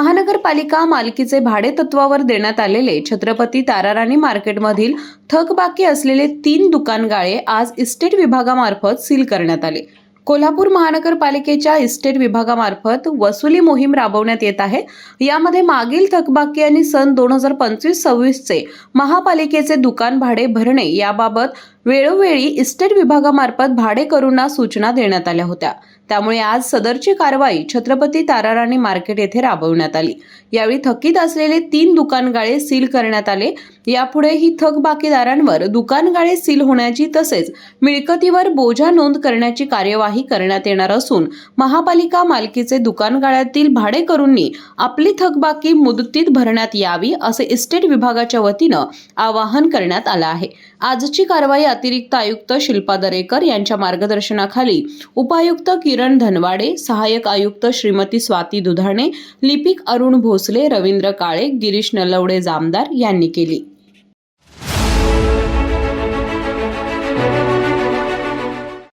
महानगरपालिका मालकीचे भाडे तत्वावर देण्यात आलेले छत्रपती ताराराणी मार्केटमधील थकबाकी असलेले 3 दुकानगाळे आज इस्टेट विभागामार्फत सील करण्यात आले। कोल्हापूर महानगरपालिकेच्या इस्टेट विभागामार्फत वसुली मोहीम राबवण्यात येत आहे। यामध्ये मागील थकबाकी आणि सन 2025-26 चे महापालिकेचे दुकान भाडे भरणे याबाबत वेळोवेळी इस्टेट विभागामार्फत भाडेकरूंना सूचना देण्यात आल्या होत्या। त्यामुळे आज सदरची कारवाई छत्रपती ताराराणी मार्केट येथे राबवण्यात आली। यावेळी थकीत असलेले 3 दुकानगाळे सील करण्यात आले। यापुढे ही थकबाकीदारांवर दुकानगाळे सील होण्याची तसेच मिळकतीवर बोजा नोंद करण्याची कार्यवाही करण्यात येणार असून महापालिका मालकीचे दुकानगाळ्यातील भाडेकरूंनी आपली थकबाकी मुदतीत भरण्यात यावी असे इस्टेट विभागाच्या वतीनं आवाहन करण्यात आलं आहे। आजची कारवाई अतिरिक्त आयुक्त शिल्पा दरेकर यांच्या मार्गदर्शनाखाली उपायुक्त किरण धनवाडे, सहाय्यक आयुक्त श्रीमती स्वाती दुधाणे, लिपिक अरुण भोसले, रवींद्र काळे, गिरीश नलवडे जामदार यांनी केली।